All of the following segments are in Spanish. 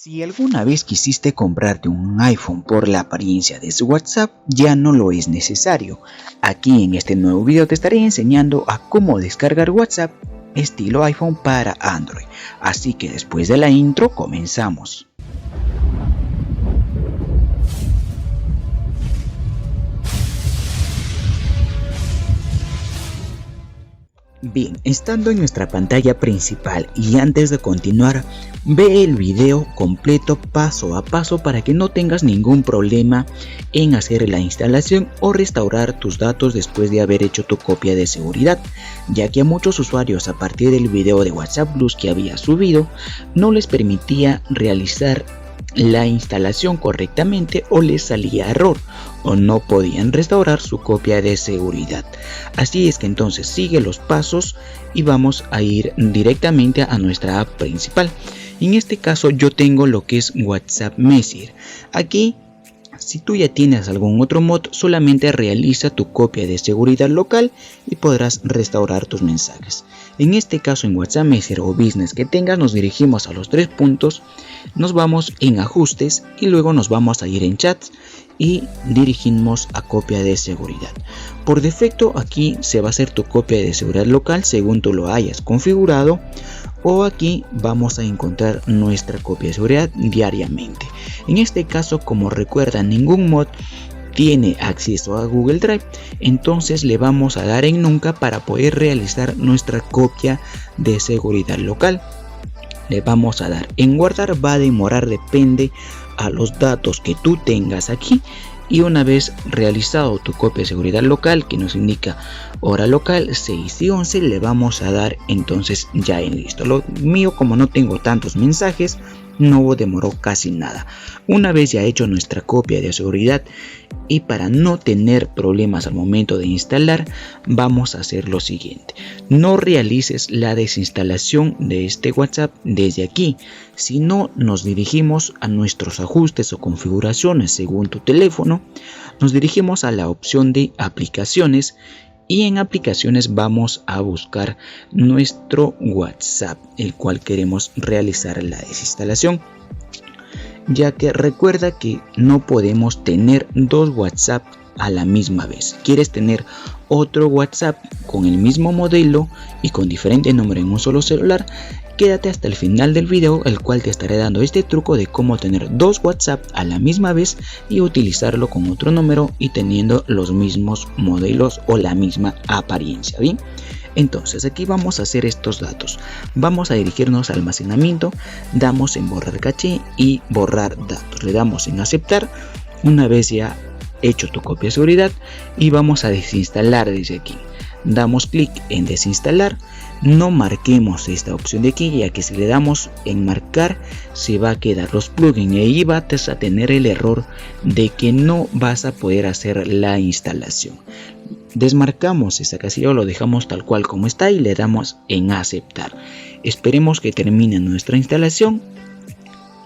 Si alguna vez quisiste comprarte un iPhone por la apariencia de su WhatsApp, ya no lo es necesario. Aquí en este nuevo video te estaré enseñando a cómo descargar WhatsApp estilo iPhone para Android. Así que después de la intro comenzamos. Bien, estando en nuestra pantalla principal y antes de continuar, ve el video completo paso a paso para que no tengas ningún problema en hacer la instalación o restaurar tus datos después de haber hecho tu copia de seguridad, ya que a muchos usuarios a partir del video de WhatsApp Plus que había subido no les permitía realizar la instalación correctamente o les salía error o no podían restaurar su copia de seguridad. Así es que entonces sigue los pasos y vamos a ir directamente a nuestra app principal. En este caso yo tengo lo que es WhatsApp Messenger. Aquí, si tú ya tienes algún otro mod, solamente realiza tu copia de seguridad local y podrás restaurar tus mensajes. En este caso en WhatsApp Messenger o Business que tengas, nos dirigimos a los 3 puntos, nos vamos en ajustes y luego nos vamos a ir en chats y dirigimos a copia de seguridad. Por defecto aquí se va a hacer tu copia de seguridad local según tú lo hayas configurado, o aquí vamos a encontrar nuestra copia de seguridad diariamente. En este caso, como recuerda, ningún mod tiene acceso a Google Drive, entonces le vamos a dar en nunca para poder realizar nuestra copia de seguridad local. Le vamos a dar en guardar, va a demorar, depende a los datos que tú tengas aquí. Y una vez realizado tu copia de seguridad local, que nos indica hora local 6 y 11, le vamos a dar entonces ya en listo. Lo mío, como no tengo tantos mensajes, no demoró casi nada. Una vez ya hecho nuestra copia de seguridad y para no tener problemas al momento de instalar, vamos a hacer lo siguiente. No realices la desinstalación de este WhatsApp desde aquí, sino nos dirigimos a nuestros ajustes o configuraciones según tu teléfono. Nos dirigimos a la opción de aplicaciones y en aplicaciones vamos a buscar nuestro WhatsApp, el cual queremos realizar la desinstalación, ya que recuerda que no podemos tener dos WhatsApp a la misma vez. ¿Quieres tener otro WhatsApp con el mismo modelo y con diferente número en un solo celular? Quédate hasta el final del video, el cual te estaré dando este truco de cómo tener dos WhatsApp a la misma vez y utilizarlo con otro número y teniendo los mismos modelos o la misma apariencia. Bien, entonces aquí vamos a hacer estos datos. Vamos a dirigirnos a almacenamiento, damos en borrar caché y borrar datos. Le damos en aceptar una vez ya hecho tu copia de seguridad y vamos a desinstalar desde aquí. Damos clic en desinstalar. No marquemos esta opción de aquí, ya que si le damos en marcar se va a quedar los plugins y ahí vas a tener el error de que no vas a poder hacer la instalación. Desmarcamos esta casilla o lo dejamos tal cual como está y le damos en aceptar. Esperemos que termine nuestra instalación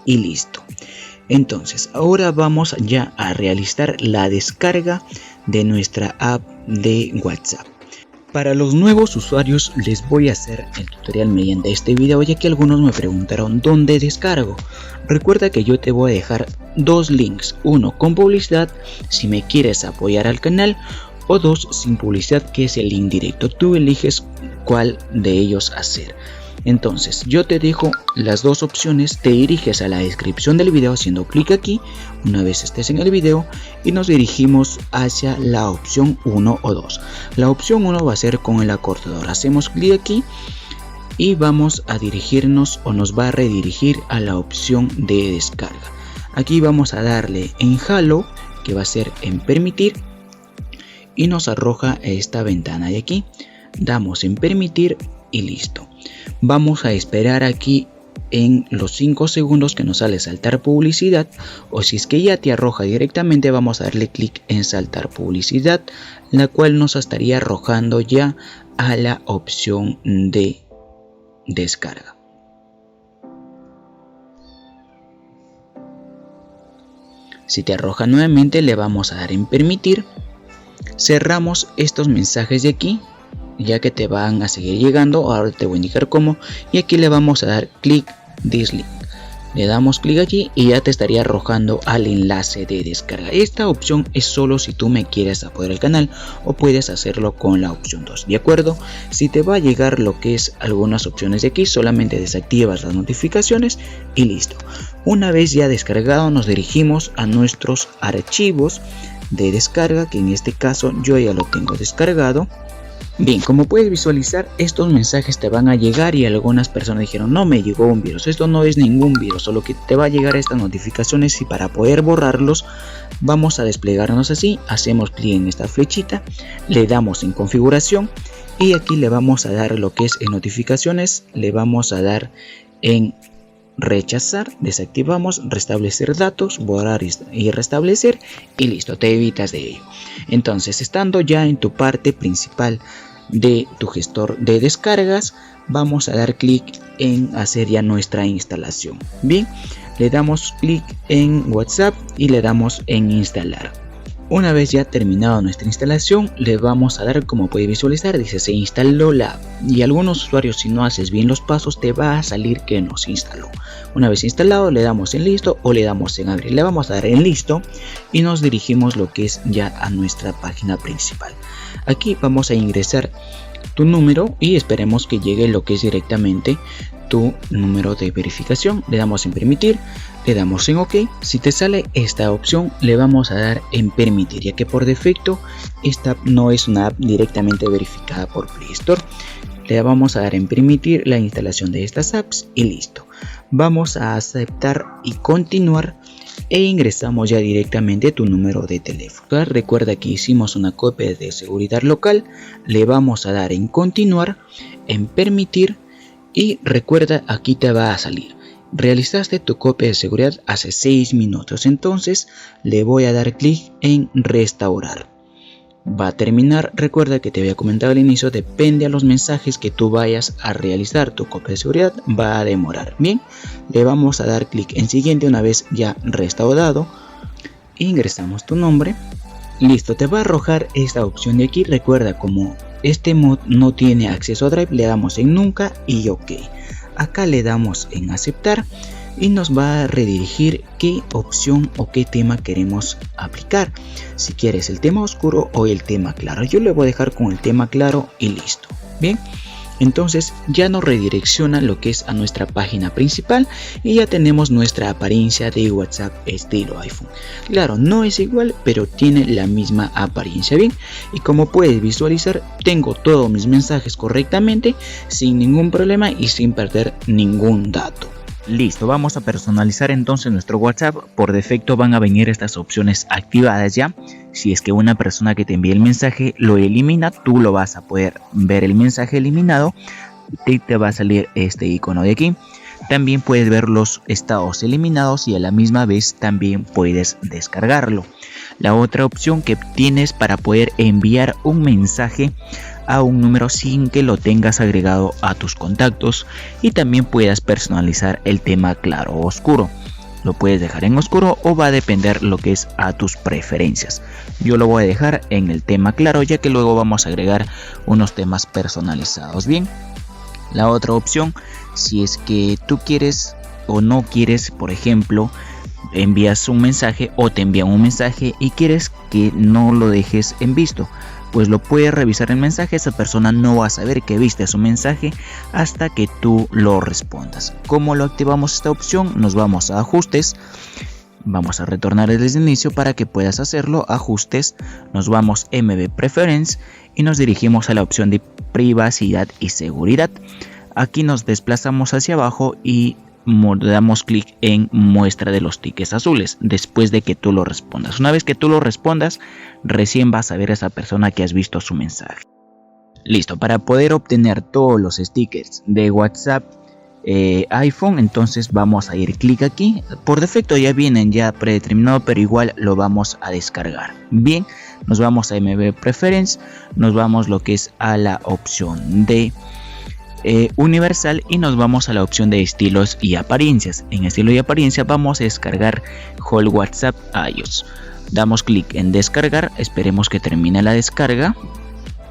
y listo. Entonces ahora vamos ya a realizar la descarga de nuestra app de WhatsApp. Para los nuevos usuarios les voy a hacer el tutorial mediante este video, ya que algunos me preguntaron dónde descargo. Recuerda que yo te voy a dejar dos links, uno con publicidad si me quieres apoyar al canal, o dos sin publicidad, que es el link directo. Tú eliges cuál de ellos hacer. Entonces yo te dejo las dos opciones, te diriges a la descripción del video haciendo clic aquí una vez estés en el video y nos dirigimos hacia la opción 1 o 2. La opción 1 va a ser con el acortador, hacemos clic aquí y vamos a dirigirnos o nos va a redirigir a la opción de descarga. Aquí vamos a darle en Halo, que va a ser en permitir, y nos arroja esta ventana de aquí. Damos en permitir y listo. Vamos a esperar aquí en los 5 segundos que nos sale saltar publicidad, o si es que ya te arroja directamente, vamos a darle clic en saltar publicidad, la cual nos estaría arrojando ya a la opción de descarga. Si te arroja nuevamente, le vamos a dar en permitir. Cerramos estos mensajes de aquí, ya que te van a seguir llegando. Ahora te voy a indicar cómo, y aquí le vamos a dar clic this link. Le damos clic aquí y ya te estaría arrojando al enlace de descarga. Esta opción es solo si tú me quieres apoyar el canal, o puedes hacerlo con la opción 2, ¿de acuerdo? Si te va a llegar lo que es algunas opciones de aquí, solamente desactivas las notificaciones y listo. Una vez ya descargado, nos dirigimos a nuestros archivos de descarga, que en este caso yo ya lo tengo descargado. Bien, como puedes visualizar, estos mensajes te van a llegar y algunas personas dijeron: no me llegó un virus. Esto no es ningún virus, solo que te va a llegar estas notificaciones, y para poder borrarlos vamos a desplegarnos así. Hacemos clic en esta flechita, le damos en configuración y aquí le vamos a dar lo que es en notificaciones, le vamos a dar en rechazar, desactivamos, restablecer datos, borrar y restablecer, y listo, te evitas de ello. Entonces, estando ya en tu parte principal de tu gestor de descargas, vamos a dar clic en hacer ya nuestra instalación. Bien, le damos clic en WhatsApp y le damos en instalar. Una vez ya terminado nuestra instalación, le vamos a dar, como puedes visualizar, dice se instaló la app, y algunos usuarios, si no haces bien los pasos, te va a salir que no se instaló. Una vez instalado, le damos en listo o le damos en abrir. Le vamos a dar en listo y nos dirigimos lo que es ya a nuestra página principal. Aquí vamos a ingresar tu número y esperemos que llegue lo que es directamente tu número de verificación. Le damos en permitir, le damos en OK. Si te sale esta opción, le vamos a dar en permitir, ya que por defecto esta no es una app directamente verificada por Play Store. Le vamos a dar en permitir la instalación de estas apps y listo. Vamos a aceptar y continuar e ingresamos ya directamente tu número de teléfono. Recuerda que hicimos una copia de seguridad local. Le vamos a dar en continuar, en permitir, y recuerda, aquí te va a salir: realizaste tu copia de seguridad hace 6 minutos. Entonces le voy a dar clic en restaurar. Va a terminar. Recuerda que te había comentado al inicio, depende a los mensajes que tú vayas a realizar tu copia de seguridad, va a demorar. Bien, le vamos a dar clic en siguiente una vez ya restaurado. Ingresamos tu nombre. Listo, te va a arrojar esta opción de aquí. Recuerda, como este mod no tiene acceso a Drive, le damos en nunca y OK. Acá le damos en aceptar y nos va a redirigir qué opción o qué tema queremos aplicar. Si quieres el tema oscuro o el tema claro. Yo le voy a dejar con el tema claro y listo. Bien, entonces ya nos redirecciona lo que es a nuestra página principal y ya tenemos nuestra apariencia de WhatsApp estilo iPhone. Claro, no es igual, pero tiene la misma apariencia. Bien, y como puedes visualizar, tengo todos mis mensajes correctamente, sin ningún problema y sin perder ningún dato. Listo, vamos a personalizar entonces nuestro WhatsApp. Por defecto van a venir estas opciones activadas ya. Si es que una persona que te envíe el mensaje lo elimina, tú lo vas a poder ver el mensaje eliminado y te va a salir este icono de aquí. También puedes ver los estados eliminados y a la misma vez también puedes descargarlo. La otra opción que tienes para poder enviar un mensaje a un número sin que lo tengas agregado a tus contactos, y también puedas personalizar el tema claro o oscuro. Lo puedes dejar en oscuro o va a depender lo que es a tus preferencias. Yo lo voy a dejar en el tema claro, ya que luego vamos a agregar unos temas personalizados. Bien, la otra opción, si es que tú quieres o no quieres, por ejemplo, envías un mensaje o te envían un mensaje y quieres que no lo dejes en visto, pues lo puedes revisar el mensaje. Esa persona no va a saber que viste su mensaje hasta que tú lo respondas. ¿Cómo lo activamos esta opción? Nos vamos a ajustes. Vamos a retornar desde el inicio para que puedas hacerlo. Ajustes, nos vamos a MB Preference y nos dirigimos a la opción de privacidad y seguridad. Aquí nos desplazamos hacia abajo y damos clic en muestra de los tickets azules después de que tú lo respondas. Una vez que tú lo respondas, recién vas a ver a esa persona que has visto su mensaje. Listo, para poder obtener todos los stickers de WhatsApp iPhone, entonces vamos a ir clic aquí. Por defecto ya vienen ya predeterminado, pero igual lo vamos a descargar. Bien, nos vamos a MB Preference, nos vamos lo que es a la opción de universal y nos vamos a la opción de estilos y apariencias. En estilo y apariencia vamos a descargar Whole WhatsApp iOS. Damos clic en descargar, esperemos que termine la descarga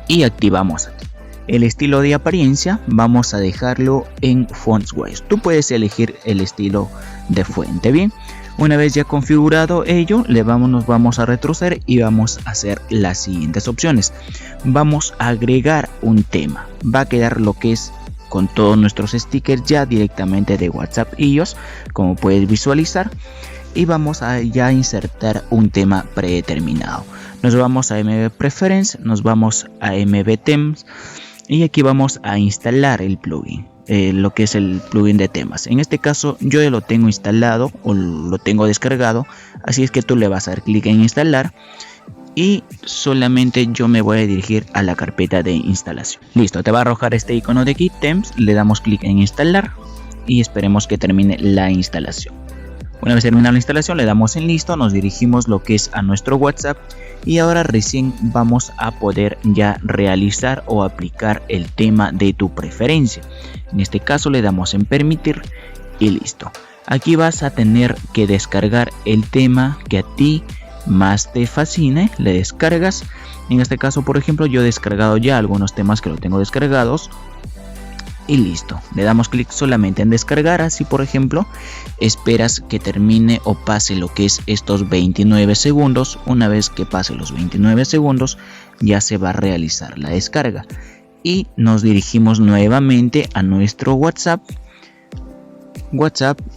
y activamos aquí. El estilo de apariencia vamos a dejarlo en Fontswise. Tú puedes elegir el estilo de fuente. Bien, una vez ya configurado ello, nos vamos a retroceder y vamos a hacer las siguientes opciones. Vamos a agregar un tema. Va a quedar lo que es con todos nuestros stickers ya directamente de WhatsApp iOS, como puedes visualizar. Y vamos a ya insertar un tema predeterminado. Nos vamos a MV Preference, nos vamos a MV Themes y aquí vamos a instalar el plugin, lo que es el plugin de temas. En este caso yo ya lo tengo instalado o lo tengo descargado, así es que tú le vas a dar clic en instalar y solamente yo me voy a dirigir a la carpeta de instalación. Listo, te va a arrojar este icono de aquí, Themes, le damos clic en instalar y esperemos que termine la instalación. Una vez terminada la instalación le damos en listo, nos dirigimos lo que es a nuestro WhatsApp y ahora recién vamos a poder ya realizar o aplicar el tema de tu preferencia. En este caso le damos en permitir y listo. Aquí vas a tener que descargar el tema que a ti más te fascine, le descargas. En este caso, por ejemplo, yo he descargado ya algunos temas que lo tengo descargados. Y listo, le damos clic solamente en descargar. Así, por ejemplo, esperas que termine o pase lo que es estos 29 segundos. Una vez que pase los 29 segundos ya se va a realizar la descarga y nos dirigimos nuevamente a nuestro WhatsApp,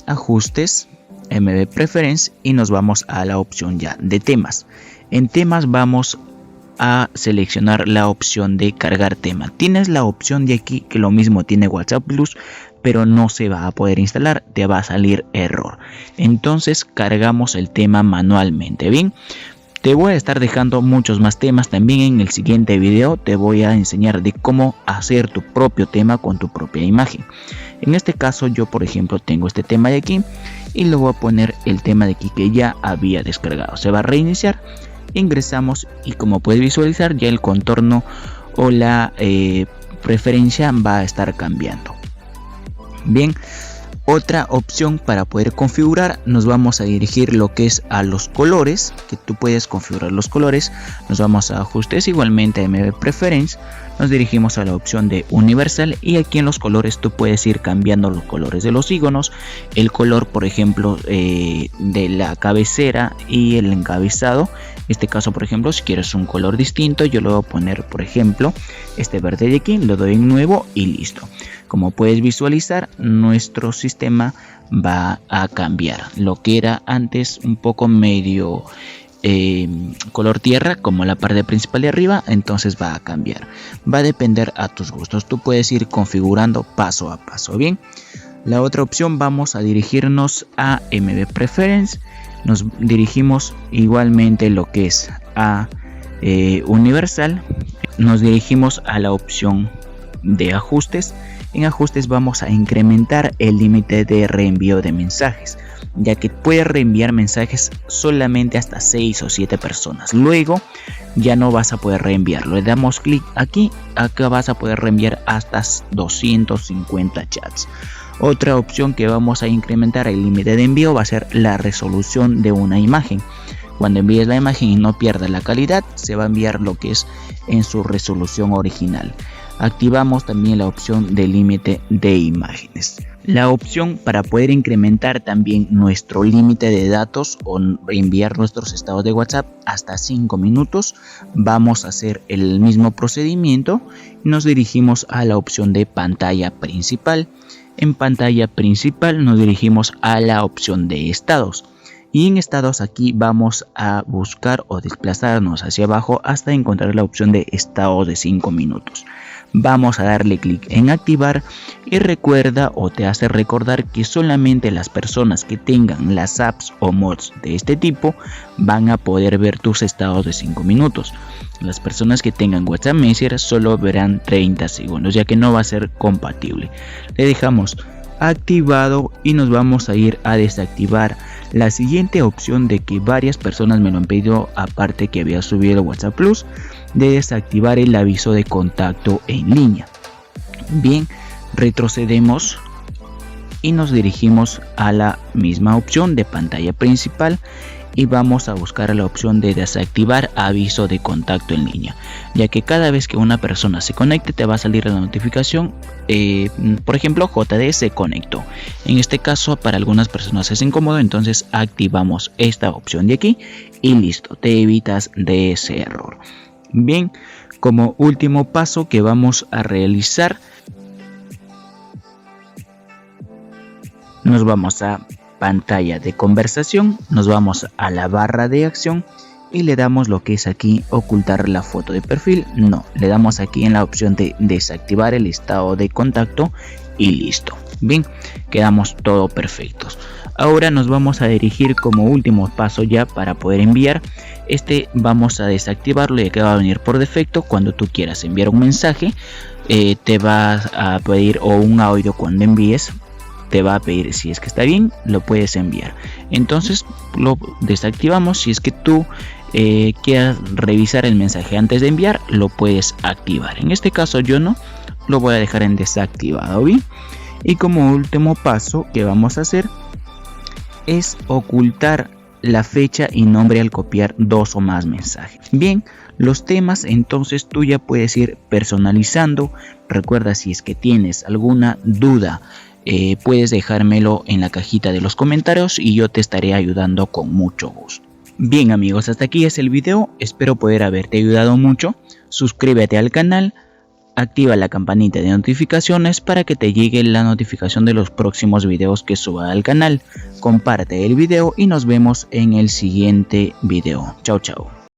ajustes, MV Preference y nos vamos a la opción ya de temas. En temas vamos a seleccionar la opción de cargar tema. Tienes la opción de aquí que lo mismo tiene WhatsApp Plus, pero no se va a poder instalar, te va a salir error. Entonces cargamos el tema manualmente. Bien, te voy a estar dejando muchos más temas también en el siguiente video. Te voy a enseñar de cómo hacer tu propio tema con tu propia imagen. En este caso yo, por ejemplo, tengo este tema de aquí y le voy a poner el tema de aquí que ya había descargado. Se va a reiniciar, ingresamos y como puedes visualizar ya el contorno o la preferencia va a estar cambiando. Bien, otra opción para poder configurar, nos vamos a dirigir lo que es a los colores, que tú puedes configurar los colores. Nos vamos a ajustes, igualmente a MV Preference, nos dirigimos a la opción de universal y aquí en los colores tú puedes ir cambiando los colores de los iconos, el color por ejemplo de la cabecera y el encabezado. En este caso, por ejemplo, si quieres un color distinto, yo le voy a poner, por ejemplo, este verde de aquí, lo doy en nuevo y listo. Como puedes visualizar, nuestro sistema va a cambiar. Lo que era antes un poco medio color tierra, como la parte principal de arriba, entonces va a cambiar. Va a depender a tus gustos. Tú puedes ir configurando paso a paso. Bien, la otra opción, vamos a dirigirnos a MV Preference. Nos dirigimos igualmente lo que es a universal. Nos dirigimos a la opción de ajustes. En ajustes vamos a incrementar el límite de reenvío de mensajes, ya que puedes reenviar mensajes solamente hasta 6 o 7 personas. Luego ya no vas a poder reenviarlo. Le damos clic aquí, acá vas a poder reenviar hasta 250 chats. Otra opción que vamos a incrementar el límite de envío va a ser la resolución de una imagen. Cuando envíes la imagen y no pierda la calidad, se va a enviar lo que es en su resolución original. Activamos también la opción de límite de imágenes. La opción para poder incrementar también nuestro límite de datos o enviar nuestros estados de WhatsApp hasta 5 minutos. Vamos a hacer el mismo procedimiento y nos dirigimos a la opción de pantalla principal. En pantalla principal nos dirigimos a la opción de estados. Y en estados aquí vamos a buscar o desplazarnos hacia abajo hasta encontrar la opción de estados de 5 minutos. Vamos a darle clic en activar y recuerda o te hace recordar que solamente las personas que tengan las apps o mods de este tipo van a poder ver tus estados de 5 minutos. Las personas que tengan WhatsApp Messenger solo verán 30 segundos, ya que no va a ser compatible. Le dejamos activado y nos vamos a ir a desactivar la siguiente opción de que varias personas me lo han pedido, aparte que había subido WhatsApp Plus, de desactivar el aviso de contacto en línea. Bien, retrocedemos y nos dirigimos a la misma opción de pantalla principal y vamos a buscar la opción de desactivar aviso de contacto en línea, ya que cada vez que una persona se conecte te va a salir la notificación, por ejemplo, JD se conectó. En este caso para algunas personas es incómodo, entonces activamos esta opción de aquí y listo, te evitas de ese error. Bien, como último paso que vamos a realizar, nos vamos a pantalla de conversación, nos vamos a la barra de acción y le damos lo que es aquí ocultar la foto de perfil. No, le damos aquí en la opción de desactivar el estado de contacto y listo. Bien, quedamos todo perfectos. Ahora nos vamos a dirigir como último paso ya para poder enviar. Vamos a desactivarlo ya que va a venir por defecto. Cuando tú quieras enviar un mensaje, te va a pedir, o un audio cuando envíes, te va a pedir si es que está bien, lo puedes enviar. Entonces lo desactivamos. Si es que tú quieras revisar el mensaje antes de enviar, lo puedes activar. En este caso yo no, lo voy a dejar en desactivado. Bien, y como último paso que vamos a hacer es ocultar la fecha y nombre al copiar 2 o más mensajes. Bien, los temas entonces tú ya puedes ir personalizando. Recuerda, si es que tienes alguna duda, puedes dejármelo en la cajita de los comentarios y yo te estaré ayudando con mucho gusto. Bien amigos, hasta aquí es el video, espero poder haberte ayudado mucho. Suscríbete al canal, activa la campanita de notificaciones para que te llegue la notificación de los próximos videos que suba al canal. Comparte el video y nos vemos en el siguiente video. Chao, chao.